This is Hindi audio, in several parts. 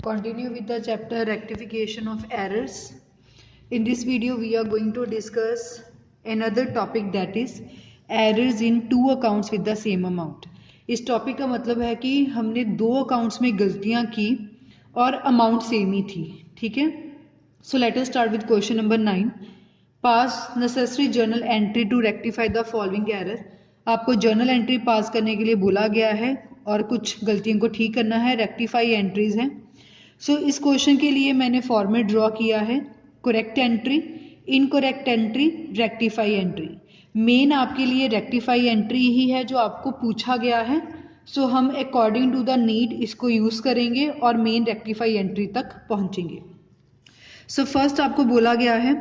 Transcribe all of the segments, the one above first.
Continue with the chapter rectification of errors. In this video we are going to discuss another topic, that is errors in two accounts with the same amount. इस टॉपिक का मतलब है कि हमने दो अकाउंट्स में गलतियां की और अमाउंट सेम ही थी. ठीक है, so let us start with question number 9. Pass necessary journal entry to rectify the following error. आपको जर्नल एंट्री पास करने के लिए बोला गया है और कुछ गलतियों को ठीक करना है. रेक्टिफाई एंट्रीज हैं. सो इस क्वेश्चन के लिए मैंने फॉर्मेट ड्रॉ किया है: correct entry, incorrect entry, rectify entry. Main आपके लिए रेक्टिफाई एंट्री ही है जो आपको पूछा गया है. सो हम अकॉर्डिंग टू द नीड इसको यूज करेंगे और मेन रेक्टिफाई एंट्री तक पहुंचेंगे. सो फर्स्ट आपको बोला गया है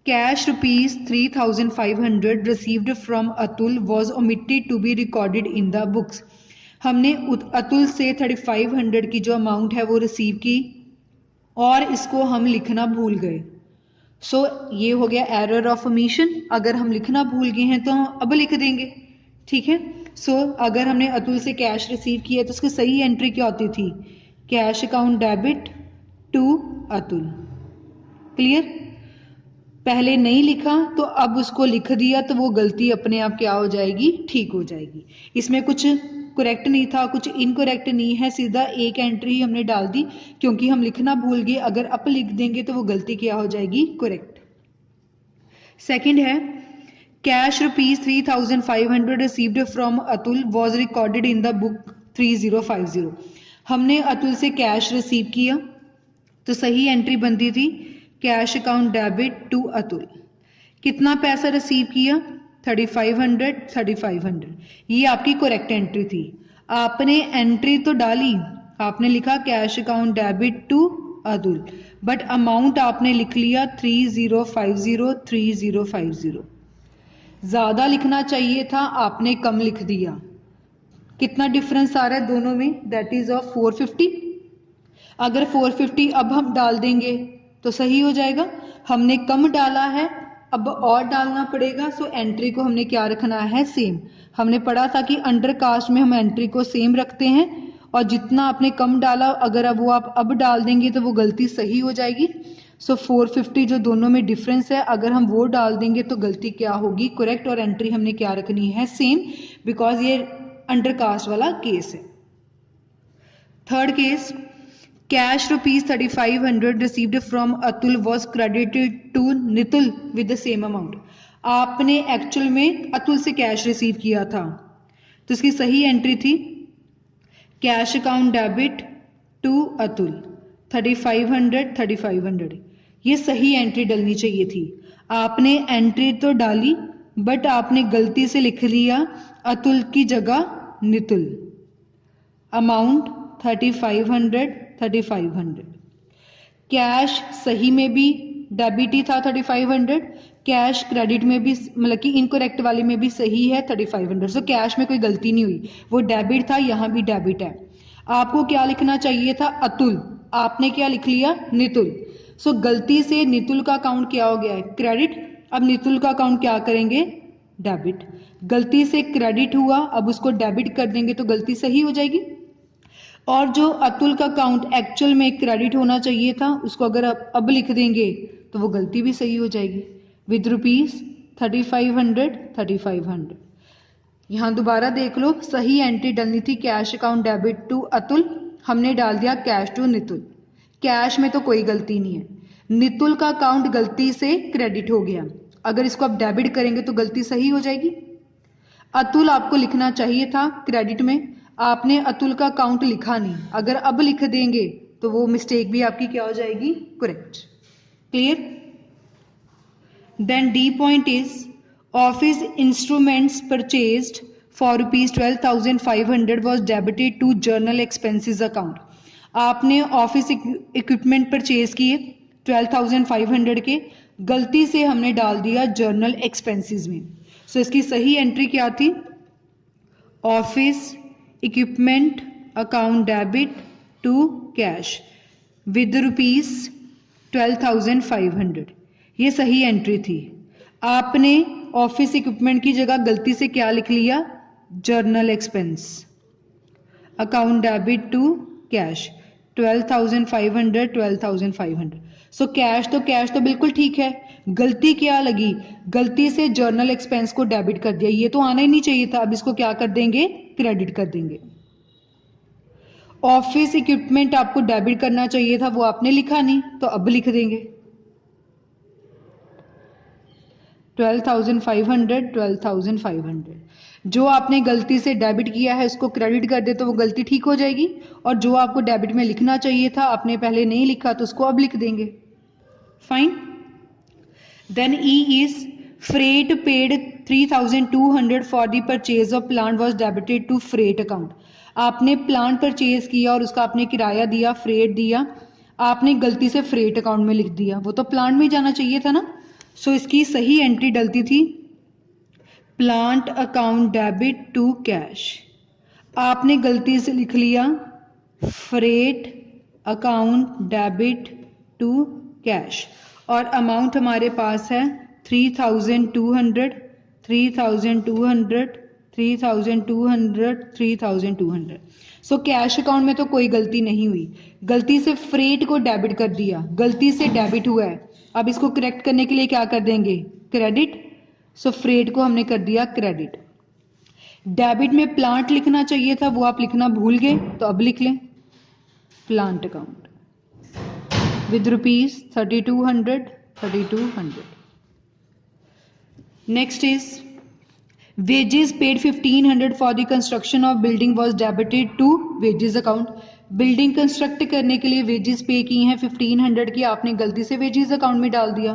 cash ₹3,500 received from Atul was omitted to be recorded in the books. हमने अतुल से 3,500 की जो अमाउंट है वो रिसीव की और इसको हम लिखना भूल गए. सो ये हो गया एरर ऑफ ओमिशन. अगर हम लिखना भूल गए हैं तो हम अब लिख देंगे. ठीक है, सो अगर हमने अतुल से कैश रिसीव किया तो उसकी सही एंट्री क्या होती थी? Cash account debit to Atul. Clear? पहले नहीं लिखा तो अब उसको लिख दिया तो वो गलती अपने आप क्या हो जाएगी? ठीक हो जाएगी. इसमें कुछ करेक्ट नहीं था, कुछ इनकरेक्ट नहीं है, सीधा एक एंट्री ही हमने डाल दी क्योंकि हम लिखना भूल गए. अगर अप लिख देंगे तो वो गलती क्या हो जाएगी? करेक्ट. सेकंड है cash ₹3,500 received from Atul was recorded in the book 3050. हमने अतुल से कैश रिसीव किया तो सही एंट्री बनती थी cash account debit to Atul. कितना पैसा रिसीव किया? 3,500. ये आपकी करेक्ट एंट्री थी. आपने एंट्री तो डाली, आपने लिखा cash account debit to Atul, but amount आपने लिख लिया 3050. ज्यादा लिखना चाहिए था, आपने कम लिख दिया. कितना डिफरेंस आ रहा है दोनों में? That is of 450. अगर 450 अब हम डाल देंगे तो सही हो जाएगा. हमने कम डाला है, अब और डालना पड़ेगा. सो एंट्री को हमने क्या रखना है? सेम. हमने पढ़ा था कि अंडर कास्ट में हम एंट्री को सेम रखते हैं और जितना आपने कम डाला अगर अब वो आप अब डाल देंगे तो वो गलती सही हो जाएगी. सो 450 जो दोनों में डिफरेंस है, अगर हम वो डाल देंगे तो गलती क्या होगी? करेक्ट. और एंट्री हमने क्या रखनी है? सेम, बिकॉज ये अंडर कास्ट वाला केस है. Third case cash ₹3,500 received from Atul was credited to Nitul with the same amount. आपने एक्चुअल में अतुल से कैश रिसीव किया था तो इसकी सही एंट्री थी cash account debit to Atul 3,500. ये सही एंट्री डलनी चाहिए थी. आपने एंट्री तो डाली बट आपने गलती से लिख लिया अतुल की जगह नितुल. अमाउंट 3,500. कैश सही में भी डेबिट ही था 3,500, कैश क्रेडिट में भी मतलब कि इनकरेक्ट वाले में भी सही है 3,500. सो कैश में कोई गलती नहीं हुई, वो डेबिट था, यहाँ भी डेबिट है. आपको क्या लिखना चाहिए था? अतुल. आपने क्या लिख लिया? नितुल. सो गलती से नितुल का अकाउंट क्या हो गया है? क्रेडिट. अब नितुल का अकाउंट क्या करेंगे? डेबिट. गलती से क्रेडिट हुआ, अब उसको डेबिट कर देंगे तो गलती सही हो जाएगी. और जो अतुल का अकाउंट एक्चुअल में क्रेडिट होना चाहिए था उसको अगर अब लिख देंगे तो वो गलती भी सही हो जाएगी. विद ₹3,500. यहाँ दोबारा देख लो, सही एंट्री डलनी थी cash account debit to Atul, हमने डाल दिया कैश टू नितुल. कैश में तो कोई गलती नहीं है. नितुल का अकाउंट गलती से क्रेडिट हो गया, अगर इसको आप डेबिट करेंगे तो गलती सही हो जाएगी. अतुल आपको लिखना चाहिए था क्रेडिट में, आपने अतुल का अकाउंट लिखा नहीं, अगर अब लिख देंगे तो वो मिस्टेक भी आपकी क्या हो जाएगी? Correct. Clear? Then D point is office instruments purchased for ₹12,500 was debited to journal expenses account. आपने ऑफिस इक्विपमेंट परचेज किए 12,500 के, गलती से हमने डाल दिया जर्नल एक्सपेंसेस में. सो इसकी सही एंट्री क्या थी? Office equipment account debit to cash with ₹12,500. ये सही एंट्री थी. आपने ऑफिस इक्विपमेंट की जगह गलती से क्या लिख लिया? Journal expense. Account debit to cash 12,500, 12,500। So cash तो बिल्कुल ठीक है। गलती क्या लगी? गलती से जर्नल एक्सपेंस को डेबिट कर दिया, ये तो आना ही नहीं चाहिए था। अब इसको क्या कर देंगे? क्रेडिट कर देंगे। ऑफिस इक्विपमेंट आपको डेबिट करना चाहिए था, वो आपने लिखा नहीं, तो अब लिख देंगे 12,500, 12,500। जो आपने गलती से डेबिट किया है उसको क्रेडिट कर दे तो वो गलती ठीक हो जाएगी, और जो आपको डेबिट में लिखना चाहिए था आपने पहले नहीं लिखा तो उसको अब लिख देंगे। Fine. Then E is freight paid 3,200 for the purchase of plant was debited to freight account. आपने प्लांट परचेज किया और उसका आपने किराया दिया, फ्रेट दिया, आपने गलती से फ्रेट अकाउंट में लिख दिया, वो तो प्लांट में जाना चाहिए था ना। सो इसकी सही एंट्री डलती थी plant account debit to cash. आपने गलती से लिख लिया freight account debit to cash, और अमाउंट हमारे पास है 3,200, 3,200, 3,200, 3,200। सो कैश अकाउंट में तो कोई गलती नहीं हुई, गलती से फ्रेट को डेबिट कर दिया, गलती से डेबिट हुआ है। अब इसको करेक्ट करने के लिए क्या कर देंगे? क्रेडिट। सो फ्रेट को हमने कर दिया क्रेडिट। डेबिट में प्लांट लिखना चाहिए था, वो आप लिखना भूल गए, तो अब लिख लें plant account with rupees 3,200, 3,200। Next is wages paid 1,500 for the construction of building was debited to wages account। Building construct करने के लिए वेजेस पे की हैं 1,500 की, आपने गलती से वेजेस अकाउंट में डाल दिया।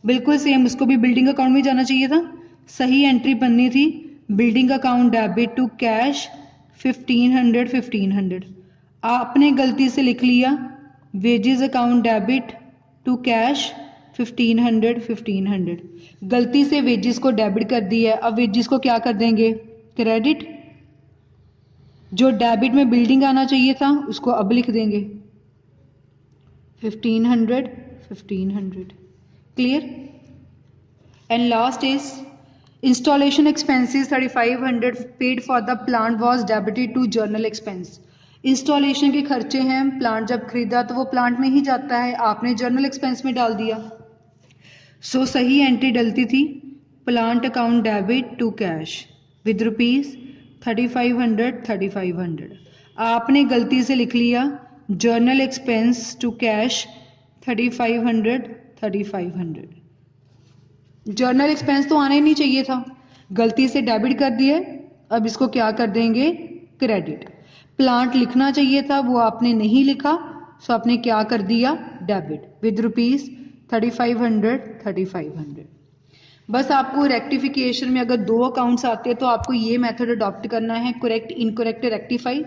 बिल्कुल सेम, उसको भी बिल्डिंग अकाउंट में जाना चाहिए था। सही एंट्री बननी थी building account debit to cash 1,500, 1,500। आपने गलती से लिख लिया wages account debit to cash 1,500, 1,500। गलती से वेजेस को डेबिट कर दिया है, अब वेजेस को क्या कर देंगे? क्रेडिट। जो डेबिट में बिल्डिंग आना चाहिए था उसको अब लिख देंगे 1,500, 1,500। Clear. And last is installation expenses 3,500 paid for the plant was debited to journal expense. Installation के खर्चे हैं, प्लांट जब खरीदा तो वो प्लांट में ही जाता है, आपने जर्नल एक्सपेंस में डाल दिया। सो सही एंट्री डलती थी plant account debit to cash with rupees 3,500, 3,500। आपने गलती से लिख लिया journal expense to cash 3,500, 3,500। Journal expense तो आना ही नहीं चाहिए था, गलती से डेबिट कर दिए, अब इसको क्या कर देंगे? क्रेडिट। प्लांट लिखना चाहिए था, वो आपने नहीं लिखा, सो आपने क्या कर दिया? Debit with rupees 3,500, 3,500। बस आपको रेक्टिफिकेशन में अगर दो अकाउंट्स आते हैं तो आपको ये मेथड अडॉप्ट करना है, करेक्ट, इनकरेक्ट, रेक्टिफाई।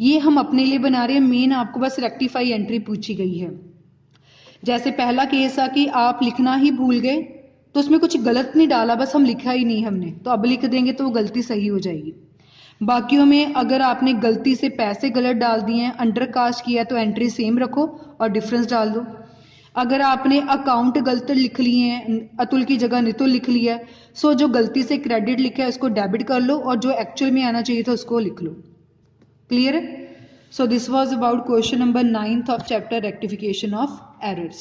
ये हम अपने लिए बना रहे हैं, मेन आपको बस रेक्टिफाई एंट्री पूछी गई है। जैसे पहला केस था कि आप लिखना ही भूल गए, तो उसमें कुछ गलत नहीं डाला, बस हम लिखा ही नहीं हमने, तो अब लिख देंगे तो वो गलती सही हो जाएगी। बाकियों में अगर आपने गलती से पैसे गलत डाल दिए हैं, अंडर कास्ट किया, तो एंट्री सेम रखो और डिफरेंस डाल दो। अगर आपने अकाउंट गलत लिख लिए हैं, अतुल की जगह नितुल लिख लिया है, सो जो गलती से क्रेडिट लिखा है उसको डेबिट कर लो, और जो एक्चुअल में आना चाहिए था उसको लिख लो। क्लियर है? So this was about question number 9th of chapter rectification of errors.